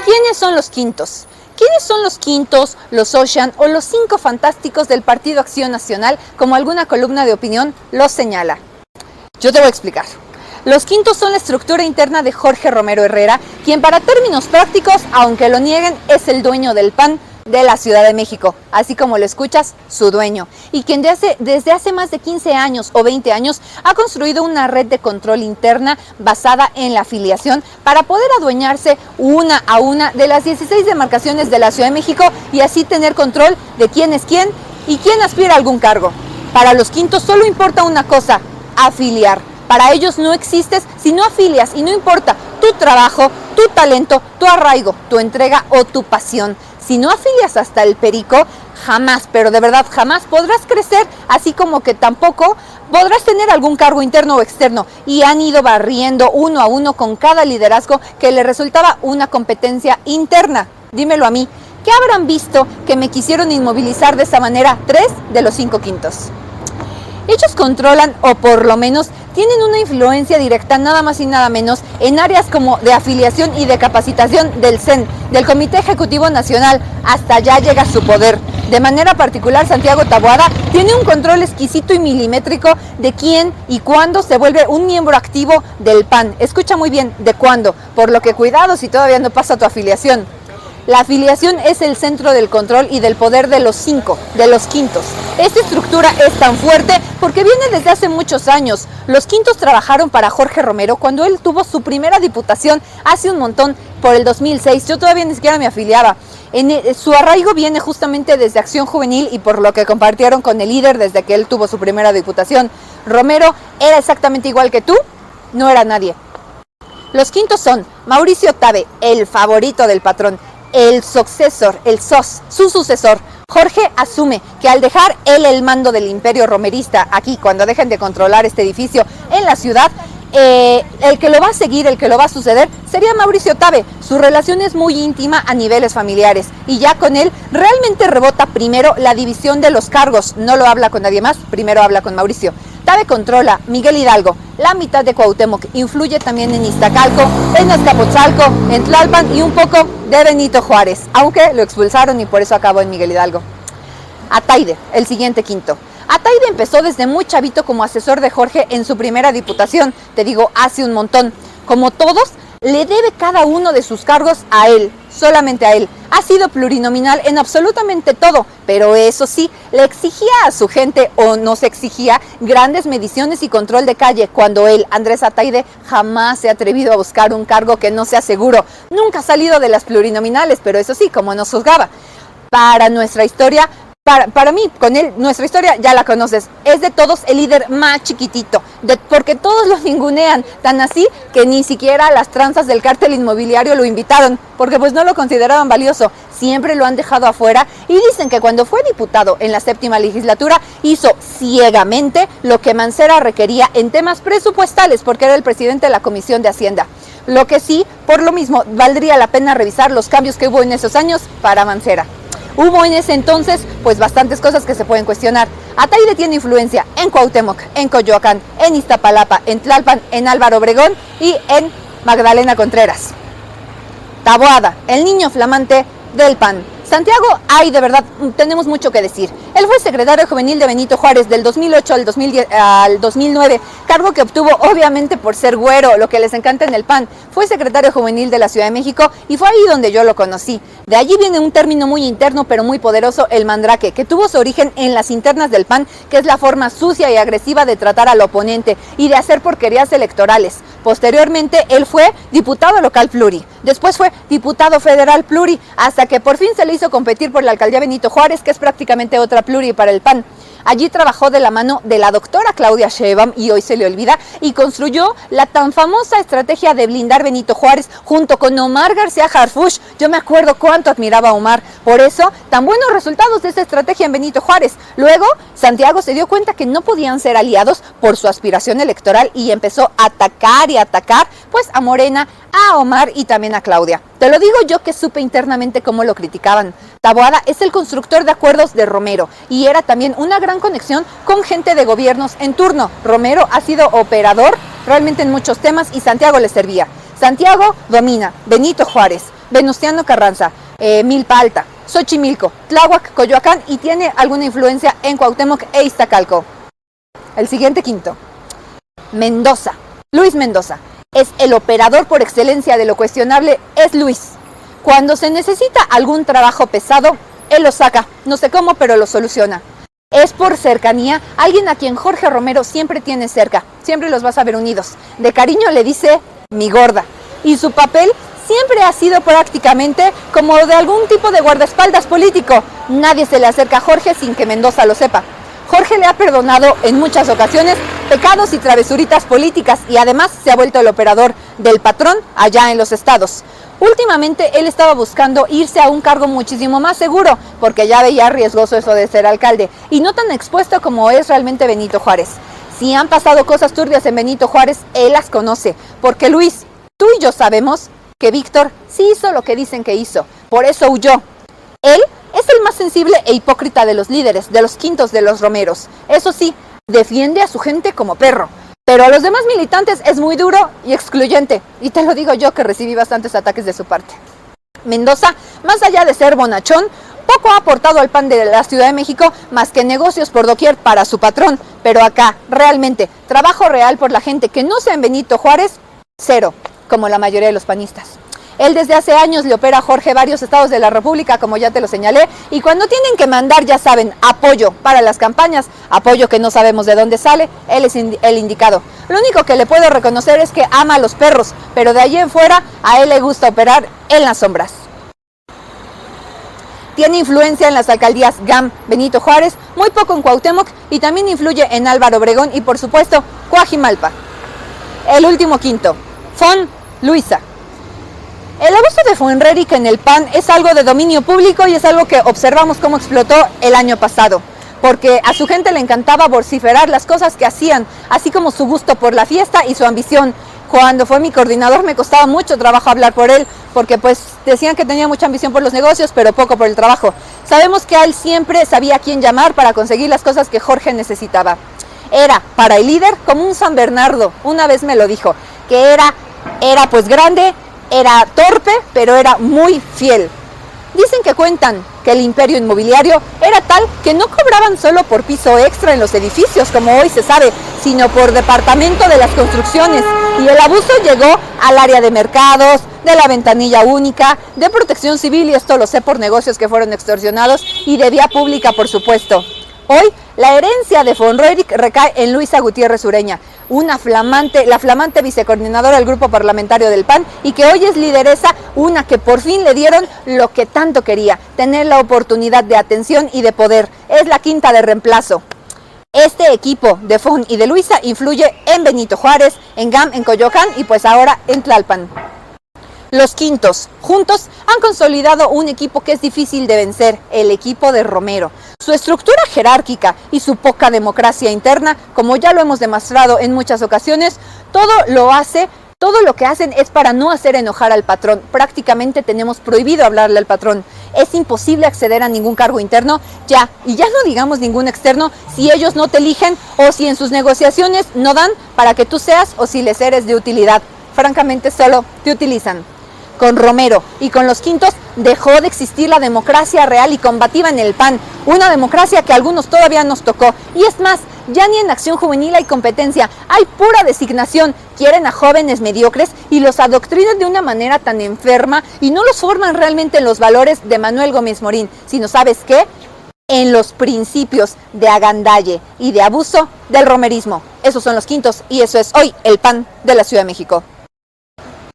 ¿Quiénes son los quintos? ¿Quiénes son los quintos, los Ocean o los 5 fantásticos del Partido Acción Nacional, como alguna columna de opinión los señala? Yo te voy a explicar. Los quintos son la estructura interna de Jorge Romero Herrera, quien para términos prácticos, aunque lo nieguen, es el dueño del PAN de la Ciudad de México, así como lo escuchas, su dueño, y quien desde hace más de 15 años o 20 años ha construido una red de control interna basada en la afiliación para poder adueñarse una a una de las 16 demarcaciones de la Ciudad de México y así tener control de quién es quién y quién aspira a algún cargo. Para los quintos solo importa una cosa: afiliar. Para ellos no existes si no afilias, y no importa tu trabajo, tu talento, tu arraigo, tu entrega o tu pasión. Si no afilias hasta el perico, jamás, pero de verdad jamás podrás crecer, así como que tampoco podrás tener algún cargo interno o externo. Y han ido barriendo uno a uno con cada liderazgo que le resultaba una competencia interna. Dímelo a mí, ¿qué habrán visto que me quisieron inmovilizar de esa manera 3 de los 5 quintos? Ellos controlan, o por lo menos tienen una influencia directa, nada más y nada menos, en áreas como de afiliación y de capacitación del CEN, del Comité Ejecutivo Nacional. Hasta allá llega su poder. De manera particular, Santiago Taboada tiene un control exquisito y milimétrico de quién y cuándo se vuelve un miembro activo del PAN. Escucha muy bien, de cuándo, por lo que cuidado si todavía no pasa tu afiliación. La afiliación es el centro del control y del poder de los 5, de los quintos. Esta estructura es tan fuerte porque viene desde hace muchos años. Los quintos trabajaron para Jorge Romero cuando él tuvo su primera diputación hace un montón, por el 2006. Yo todavía ni siquiera me afiliaba. Su arraigo viene justamente desde Acción Juvenil y por lo que compartieron con el líder desde que él tuvo su primera diputación. Romero era exactamente igual que tú, no era nadie. Los quintos son Mauricio Tabe, el favorito del patrón, el sucesor, el SOS, su sucesor. Jorge asume que al dejar él el mando del imperio romerista aquí, cuando dejen de controlar este edificio en la ciudad, el que lo va a seguir, el que lo va a suceder, sería Mauricio Tabe. Su relación es muy íntima a niveles familiares y ya con él realmente rebota primero la división de los cargos. No lo habla con nadie más, primero habla con Mauricio. Tabe controla Miguel Hidalgo, la mitad de Cuauhtémoc, influye también en Iztacalco, en Azcapotzalco, en Tlalpan y un poco de Benito Juárez, aunque lo expulsaron y por eso acabó en Miguel Hidalgo. Ataide, el siguiente quinto. Ataide empezó desde muy chavito como asesor de Jorge en su primera diputación, te digo, hace un montón. Como todos, le debe cada uno de sus cargos a él, solamente a él. Ha sido plurinominal en absolutamente todo, pero eso sí, le exigía a su gente, o nos exigía, grandes mediciones y control de calle, cuando él, Andrés Ataide, jamás se ha atrevido a buscar un cargo que no sea seguro. Nunca ha salido de las plurinominales, pero eso sí, como nos juzgaba. Para nuestra historia, para mí, con él, nuestra historia ya la conoces. Es de todos el líder más chiquitito, porque todos lo ningunean, tan así que ni siquiera las tranzas del cártel inmobiliario lo invitaron, porque pues no lo consideraban valioso. Siempre lo han dejado afuera y dicen que cuando fue diputado en la 7ª legislatura hizo ciegamente lo que Mancera requería en temas presupuestales, porque era el presidente de la Comisión de Hacienda. Lo que sí, por lo mismo, valdría la pena revisar los cambios que hubo en esos años para Mancera. Hubo en ese entonces, pues bastantes cosas que se pueden cuestionar. Ataide tiene influencia en Cuauhtémoc, en Coyoacán, en Iztapalapa, en Tlalpan, en Álvaro Obregón y en Magdalena Contreras. Taboada, el niño flamante del PAN. Santiago, de verdad, tenemos mucho que decir. Él fue secretario juvenil de Benito Juárez del 2008 al 2009, cargo que obtuvo obviamente por ser güero, lo que les encanta en el PAN. Fue secretario juvenil de la Ciudad de México y fue ahí donde yo lo conocí. De allí viene un término muy interno pero muy poderoso, el mandrake, que tuvo su origen en las internas del PAN, que es la forma sucia y agresiva de tratar al oponente y de hacer porquerías electorales. Posteriormente, él fue diputado local pluri, después fue diputado federal pluri, hasta que por fin se le hizo competir por la alcaldía Benito Juárez, que es prácticamente otra pluri para el PAN. Allí trabajó de la mano de la doctora Claudia Sheinbaum, y hoy se le olvida, y construyó la tan famosa estrategia de blindar Benito Juárez junto con Omar García Harfuch. Yo me acuerdo cuánto admiraba a Omar, por eso tan buenos resultados de esa estrategia en Benito Juárez. Luego, Santiago se dio cuenta que no podían ser aliados por su aspiración electoral y empezó a atacar y atacar pues a Morena, a Omar y también a Claudia. Te lo digo yo que supe internamente cómo lo criticaban. Taboada es el constructor de acuerdos de Romero y era también una gran conexión con gente de gobiernos en turno. Romero ha sido operador realmente en muchos temas y Santiago le servía. Santiago domina Benito Juárez, Venustiano Carranza, Milpa Alta, Xochimilco, Tláhuac, Coyoacán y tiene alguna influencia en Cuauhtémoc e Iztacalco. El siguiente quinto, Mendoza. Luis Mendoza es el operador por excelencia de lo cuestionable, es Luis. Cuando se necesita algún trabajo pesado, él lo saca, no sé cómo, pero lo soluciona. Es por cercanía, alguien a quien Jorge Romero siempre tiene cerca, siempre los vas a ver unidos. De cariño le dice mi gorda. Y su papel siempre ha sido prácticamente como de algún tipo de guardaespaldas político. Nadie se le acerca a Jorge sin que Mendoza lo sepa. Jorge le ha perdonado en muchas ocasiones pecados y travesuritas políticas y además se ha vuelto el operador del patrón allá en los estados. Últimamente él estaba buscando irse a un cargo muchísimo más seguro porque ya veía riesgoso eso de ser alcalde y no tan expuesto como es realmente Benito Juárez. Si han pasado cosas turbias en Benito Juárez, él las conoce, porque Luis, tú y yo sabemos que Víctor sí hizo lo que dicen que hizo, por eso huyó. Él es el más sensible e hipócrita de los líderes, de los quintos, de los romeros. Eso sí, defiende a su gente como perro, pero a los demás militantes es muy duro y excluyente, y te lo digo yo que recibí bastantes ataques de su parte. Mendoza, más allá de ser bonachón, poco ha aportado al PAN de la Ciudad de México más que negocios por doquier para su patrón, pero acá, realmente, trabajo real por la gente que no sea en Benito Juárez, cero, como la mayoría de los panistas. Él desde hace años le opera a Jorge varios estados de la República, como ya te lo señalé, y cuando tienen que mandar, ya saben, apoyo para las campañas, apoyo que no sabemos de dónde sale, él es el indicado. Lo único que le puedo reconocer es que ama a los perros, pero de allí en fuera a él le gusta operar en las sombras. Tiene influencia en las alcaldías GAM, Benito Juárez, muy poco en Cuauhtémoc y también influye en Álvaro Obregón y por supuesto Coajimalpa. El último quinto, Fon Luisa. El abuso de Fuenreric en el PAN es algo de dominio público y es algo que observamos cómo explotó el año pasado, porque a su gente le encantaba vociferar las cosas que hacían, así como su gusto por la fiesta y su ambición. Cuando fue mi coordinador me costaba mucho trabajo hablar por él, porque pues decían que tenía mucha ambición por los negocios, pero poco por el trabajo. Sabemos que él siempre sabía a quién llamar para conseguir las cosas que Jorge necesitaba. Era para el líder como un San Bernardo, una vez me lo dijo, que era pues grande, era torpe, pero era muy fiel. Dicen que cuentan que el imperio inmobiliario era tal que no cobraban solo por piso extra en los edificios, como hoy se sabe, sino por departamento de las construcciones. Y el abuso llegó al área de mercados, de la ventanilla única, de protección civil, y esto lo sé por negocios que fueron extorsionados, y de vía pública, por supuesto. Hoy, la herencia de Fuenreric recae en Luisa Gutiérrez Ureña, la flamante vicecoordinadora del grupo parlamentario del PAN y que hoy es lideresa, una que por fin le dieron lo que tanto quería, tener la oportunidad de atención y de poder. Es la quinta de reemplazo. Este equipo de Fon y de Luisa influye en Benito Juárez, en GAM, en Coyoacán y pues ahora en Tlalpan. Los quintos, juntos, han consolidado un equipo que es difícil de vencer, el equipo de Romero. Su estructura jerárquica y su poca democracia interna, como ya lo hemos demostrado en muchas ocasiones, todo lo que hacen es para no hacer enojar al patrón. Prácticamente tenemos prohibido hablarle al patrón. Es imposible acceder a ningún cargo interno, y ya no digamos ningún externo, si ellos no te eligen o si en sus negociaciones no dan para que tú seas o si les eres de utilidad. Francamente, solo te utilizan. Con Romero y con los quintos dejó de existir la democracia real y combativa en el PAN, una democracia que a algunos todavía nos tocó. Y es más, ya ni en acción juvenil hay competencia, hay pura designación. Quieren a jóvenes mediocres y los adoctrinan de una manera tan enferma y no los forman realmente en los valores de Manuel Gómez Morín, sino, ¿sabes qué? En los principios de agandalle y de abuso del romerismo. Esos son los quintos y eso es hoy el PAN de la Ciudad de México.